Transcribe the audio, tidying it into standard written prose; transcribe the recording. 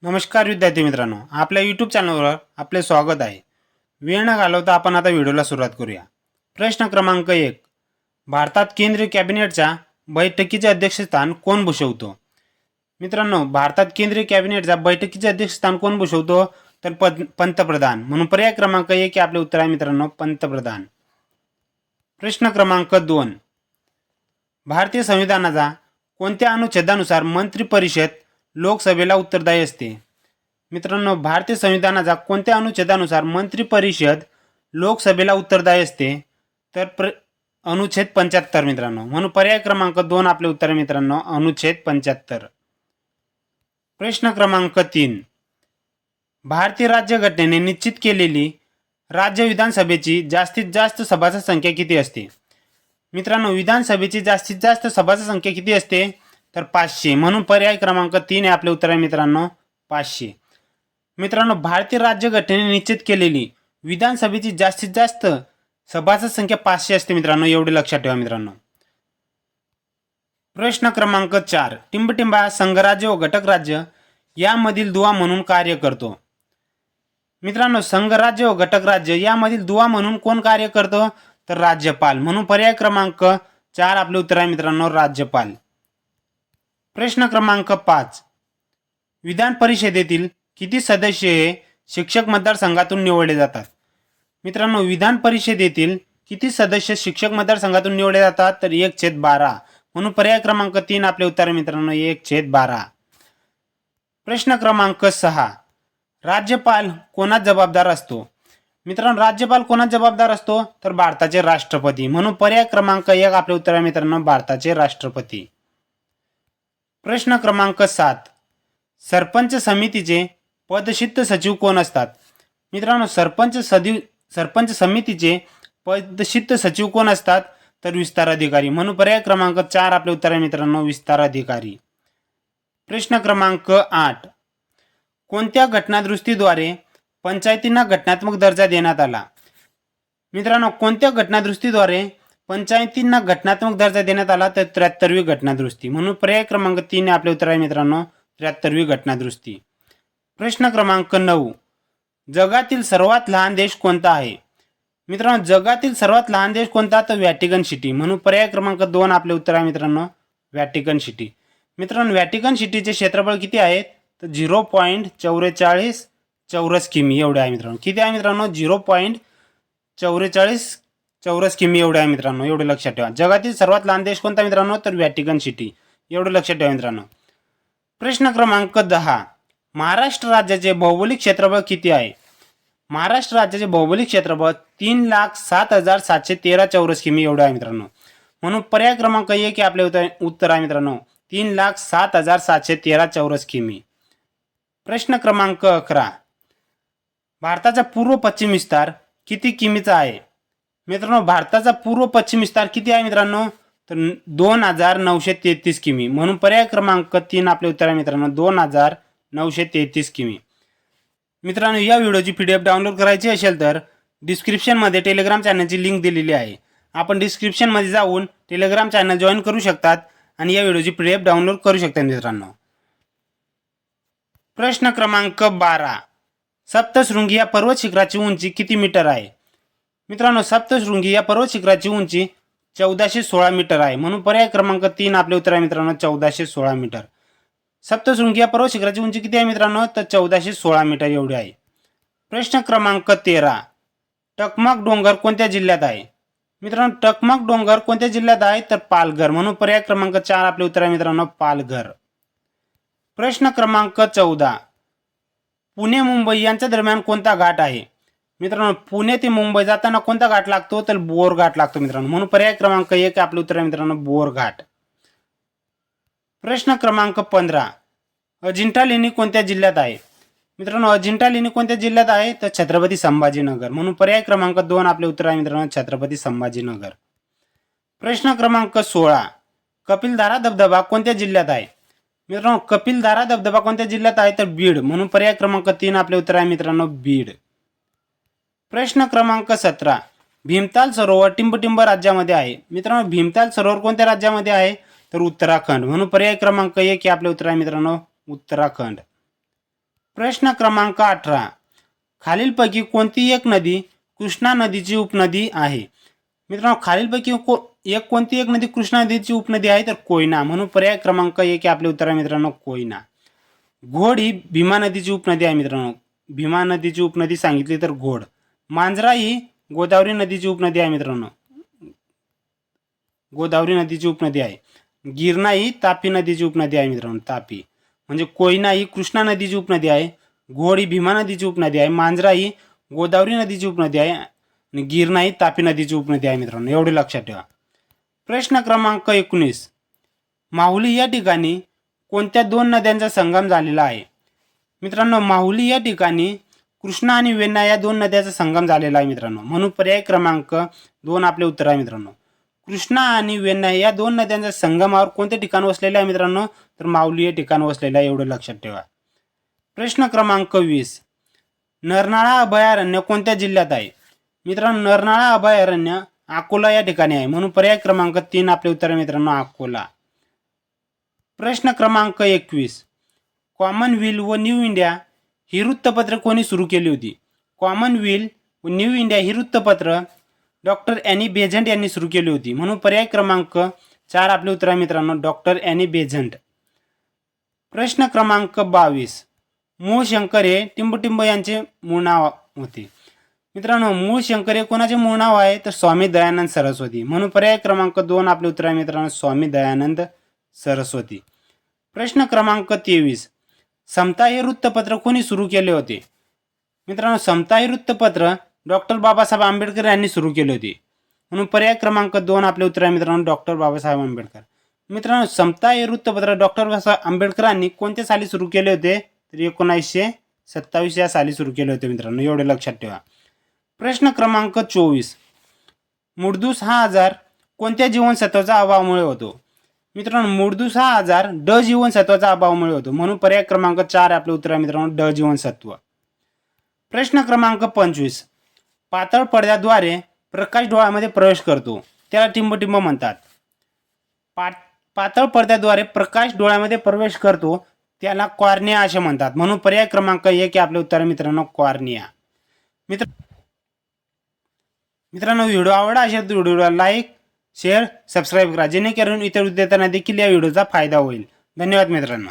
नमस्कार विद्यार्थी मित्रांनो, आपल्या यूट्यूब चॅनलवर आपले स्वागत आहे. वेळ न घालवता आपण आता व्हिडिओला सुरुवात करूया. प्रश्न क्रमांक 1. भारतात केंद्रीय कॅबिनेटच्या बैठकीचे अध्यक्षस्थान कोण भूषवतो? मित्रांनो, भारतात केंद्रीय कॅबिनेटच्या बैठकीचे अध्यक्षस्थान कोण भूषवतो? तर पंतप्रधान. म्हणून पर्याय क्रमांक 1 हे आपले उत्तर आहे मित्रांनो, पंतप्रधान. प्रश्न क्रमांक 2. भारतीय संविधानाचा कोणत्या अनुच्छेदानुसार मंत्री परिषद लोकसभेला उत्तरदायी असते? मित्रांनो, भारतीय संविधानाचा कोणत्या अनुच्छेदानुसार मंत्री परिषद लोकसभेला उत्तरदायी असते? तर अनुच्छेद 75 मित्रांनो. म्हणून पर्याय क्रमांक 2 आपले उत्तर आहे मित्रांनो, अनुच्छेद 75. प्रश्न क्रमांक 3. भारतीय राज्यघटनेने निश्चित केलेली राज्य विधानसभेची जास्तीत जास्त सभासद संख्या किती असते? मित्रांनो, विधानसभेची जास्तीत जास्त सभासद संख्या किती असते? तर 500. म्हणून पर्याय क्रमांक 3 हे आपले उत्तर आहे मित्रांनो, 500. मित्रांनो, भारतीय राज्यघटनेने निश्चित केलेली विधानसभेची जास्तीत जास्त सभासद संख्या 500 असते मित्रांनो, एवढे लक्षात ठेवा मित्रांनो. प्रश्न क्रमांक 4. टिंबटिंबा संघराज्य व घटक राज्य यामधील दुवा म्हणून कार्य करतो? मित्रांनो, संघराज्य व घटक राज्य यामधील दुवा म्हणून कोण कार्य करतो? तर राज्यपाल. म्हणून पर्याय क्रमांक 4 आपले उत्तर आहे मित्रांनो, राज्यपाल. प्रश्न क्रमांक 5. विधान परिषदेतील किती सदस्य हे शिक्षक मतदारसंघातून निवडले जातात? मित्रांनो, विधान परिषदेतील किती सदस्य शिक्षक मतदारसंघातून निवडले जातात? तर 1/12. म्हणून पर्याय क्रमांक 3 आपले उत्तर आहे मित्रांनो, 1/12. प्रश्न क्रमांक 6. राज्यपाल कोणास जबाबदार असतो? मित्रांनो, राज्यपाल कोणास जबाबदार असतो? तर भारताचे राष्ट्रपती. म्हणून पर्याय क्रमांक 1 आपले उत्तर आहे मित्रांनो, भारताचे राष्ट्रपती. प्रश्न क्रमांक 7. सरपंच समितीचे पदसिद्ध सचिव कोण असतात? मित्रांनो, सरपंच समितीचे पदसिद्ध सचिव कोण असतात? तर विस्तार अधिकारी. म्हणून पर्याय क्रमांक 4 आपले उत्तर आहे मित्रांनो, विस्तार अधिकारी. प्रश्न क्रमांक 8. कोणत्या घटनादुरुस्तीद्वारे पंचायतींना घटनात्मक दर्जा देण्यात आला? मित्रांनो, कोणत्या घटनादुरुस्तीद्वारे पंचायतींना घटनात्मक दर्जा देण्यात आला? तर 73वी घटनादुरुस्ती. म्हणून पर्याय क्रमांक 3 आपले उत्तर आहे मित्रांनो, 73वी घटनादुरुस्ती. प्रश्न क्रमांक 9. जगातील सर्वात लहान देश कोणता आहे? मित्रांनो, जगातील सर्वात लहान देश कोणता? तर व्हॅटिकन सिटी. म्हणून पर्याय क्रमांक 2 आपले उत्तर आहे मित्रांनो, व्हॅटिकन सिटी. मित्रांनो, व्हॅटिकन सिटीचे क्षेत्रफळ किती आहे? तर 0.44 चौरस किमी एवढे आहे मित्रांनो. किती आहे मित्रांनो? 0.44 चौरस किमी एवढे आहे मित्रांनो, एवढे लक्षात ठेवा. जगातील सर्वात लहान देश कोणता मित्रांनो? तर व्हॅटिकन सिटी. एवढं लक्षात ठेवा मित्रांनो. प्रश्न क्रमांक 10. महाराष्ट्र राज्याचे भौगोलिक क्षेत्रफळ किती आहे? महाराष्ट्र राज्याचे भौगोलिक क्षेत्रफळ 3,07,713 चौरस किमी एवढे आहे मित्रांनो. म्हणून पर्याय क्रमांक 1 हे आपले उत्तर आहे मित्रांनो, 3,07,713 चौरस किमी. प्रश्न क्रमांक 11. भारताचा पूर्व पश्चिम विस्तार किती किमीचा आहे? मित्रांनो, भारताचा पूर्व पश्चिम विस्तार किती आहे मित्रांनो? तर 2,933 किमी. म्हणून पर्याय क्रमांक 3 आपले उत्तर आहे मित्रांनो, 2,933 किमी. मित्रांनो, या व्हिडिओची PDF डाउनलोड करायची असेल तर डिस्क्रिप्शनमध्ये टेलिग्राम चॅनलची लिंक दिलेली आहे. आपण डिस्क्रिप्शनमध्ये जाऊन टेलिग्राम चॅनल जॉईन करू शकतात आणि या व्हिडिओची PDF डाउनलोड करू शकता मित्रांनो. प्रश्न क्रमांक 12. सप्तशृंगी या पर्वत शिखराची उंची किती मीटर आहे? मित्रांनो, सप्तशृंगी या पर्वत शिखराची उंची 1416 मीटर आहे. म्हणून पर्याय क्रमांक 3 आपले उत्तर आहे मित्रांनो, 1416 मीटर. सप्तशृंगी या पर्वत शिखराची उंची किती आहे मित्रांनो? तर 1416 मीटर एवढी आहे. प्रश्न क्रमांक 13. टकमक डोंगर कोणत्या जिल्ह्यात आहे? मित्रांनो, टकमक डोंगर कोणत्या जिल्ह्यात आहे? तर पालघर. म्हणून पर्याय क्रमांक 4 आपले उत्तर आहे मित्रांनो, पालघर. प्रश्न क्रमांक 14. पुणे मुंबई यांच्या दरम्यान कोणता घाट आहे? मित्रांनो, पुणे ते मुंबई जाताना कोणता घाट लागतो? तर बोर घाट लागतो मित्रांनो. म्हणून पर्याय क्रमांक 1 आपले उत्तर आहे मित्रांनो, बोर घाट. प्रश्न क्रमांक 15. अजिंठा लेणी कोणत्या जिल्ह्यात आहे? मित्रांनो, अजिंठा लेणी कोणत्या जिल्ह्यात आहे? तर छत्रपती संभाजीनगर. म्हणून पर्याय क्रमांक 2 आपले उत्तर आहे मित्रांनो, छत्रपती संभाजीनगर. प्रश्न क्रमांक 16. कपिलधारा धबधबा कोणत्या जिल्ह्यात आहे? मित्रांनो, कपिलधारा धबधबा कोणत्या जिल्ह्यात आहे? तर बीड. म्हणून पर्याय क्रमांक 3 आपले उत्तर आहे मित्रांनो, बीड. प्रश्न क्रमांक 17. भीमताल सरोवर टिंबटिंब राज्यामध्ये आहे. मित्रांनो, भीमताल सरोवर कोणत्या राज्यामध्ये आहे? तर उत्तराखंड. म्हणून पर्याय क्रमांक 1 हे आपले उत्तर आहे मित्रांनो, उत्तराखंड. प्रश्न क्रमांक 18. खालीलपैकी कोणती एक नदी कृष्णा नदीची उपनदी आहे? मित्रांनो, खालीलपैकी कोणती एक नदी कृष्णा नदीची उपनदी आहे? तर कोयना. म्हणून पर्याय क्रमांक 1 हे आपले उत्तर आहे मित्रांनो, कोयना. घोड ही भीमा नदीची उपनदी आहे मित्रांनो. भीमा नदीची उपनदी सांगितली तर घोड. मांजरा ही गोदावरी नदीची उपनदी आहे मित्रांनो. गोदावरी नदीची उपनदी आहे. गिरणा ही तापी नदीची उपनदी आहे मित्रांनो, तापी. म्हणजे कोयना ही कृष्णा नदीची उपनदी आहे, घोड ही भीमा नदीची उपनदी आहे, मांजरा ही गोदावरी नदीची उपनदी आहे आणि गिरणा ही तापी नदीची उपनदी आहे मित्रांनो. एवढे लक्षात ठेवा. प्रश्न क्रमांक 19. माहुली या ठिकाणी कोणत्या दोन नद्यांचा संगम झालेला आहे? मित्रांनो, माहुली या ठिकाणी कृष्णा आणि वेण्णा या दोन नद्यांचा संगम झालेला आहे मित्रांनो. म्हणून पर्याय क्रमांक 2 आपले उत्तर आहे मित्रांनो. कृष्णा आणि वेण्णा या दोन नद्यांच्या संगमावर कोणते ठिकाण वसलेले आहे मित्रांनो? तर माहुली हे ठिकाण वसलेलं आहे. एवढं लक्षात ठेवा. प्रश्न क्रमांक 20. नरनाळा अभयारण्य कोणत्या जिल्ह्यात आहे? मित्रांनो, नरनाळा अभयारण्य अकोला या ठिकाणी आहे. म्हणून पर्याय क्रमांक 3 आपले उत्तर आहे मित्रांनो, अकोला. प्रश्न क्रमांक 21. कॉमनवेल्थ व न्यू इंडिया ही वृत्तपत्र कोणी सुरू केली होती? कॉमनवेल्थ व न्यू इंडिया ही वृत्तपत्र डॉक्टर ॲनी बेझंट यांनी सुरू केली होती. म्हणून पर्याय क्रमांक 4 आपले उत्तर आहे मित्रांनो, डॉक्टर ॲनी बेझंट. प्रश्न क्रमांक 22. मूळ शंकर हे टिंबटिंब यांचे मूळ नाव होते. मित्रांनो, मूळ शंकर हे कोणाचे मूळ नाव आहे? तर स्वामी दयानंद सरस्वती. म्हणून पर्याय क्रमांक 2 आपले उत्तर आहे मित्रांनो, स्वामी दयानंद सरस्वती. प्रश्न क्रमांक 23. समता हे वृत्तपत्र कोणी सुरू केले होते? मित्रांनो, समता हे वृत्तपत्र डॉक्टर बाबासाहेब आंबेडकर यांनी सुरू केले होते. म्हणून पर्याय क्रमांक 2 आपले उत्तर आहे मित्रांनो, डॉक्टर बाबासाहेब आंबेडकर. मित्रांनो, समता हे वृत्तपत्र डॉक्टर बाबासाहेब आंबेडकरांनी कोणत्या साली सुरू केले होते? तर 1927 या साली सुरू केले होते मित्रांनो. एवढे लक्षात ठेवा. प्रश्न क्रमांक 24. मूळदूस हा आजार कोणत्या जीवनसत्वाचा अभावामुळे होतो? मित्रांनो, मूळदूस हा आजार ड जीवनसत्वाचा अभावामुळे होतो. म्हणून पर्याय क्रमांक 4 आपले उत्तर आहे मित्रांनो, ड जीवनसत्व. प्रश्न क्रमांक 25. पातळ पडद्याद्वारे प्रकाश डोळ्यामध्ये प्रवेश करतो, त्याला टिंबटिंब म्हणतात. पातळ पडद्याद्वारे प्रकाश डोळ्यामध्ये प्रवेश करतो, त्याला कॉर्निया असे म्हणतात. म्हणून पर्याय क्रमांक 1 आपले उत्तर आहे मित्रांनो, कॉर्निया. मित्रांनो, व्हिडिओ आवडला असेल तर व्हिडिओला लाईक, शेअर, सबस्क्राईब करा, जेणेकरून इतर विद्यार्थ्यांना देखील या व्हिडिओचा फायदा होईल. धन्यवाद मित्रांनो.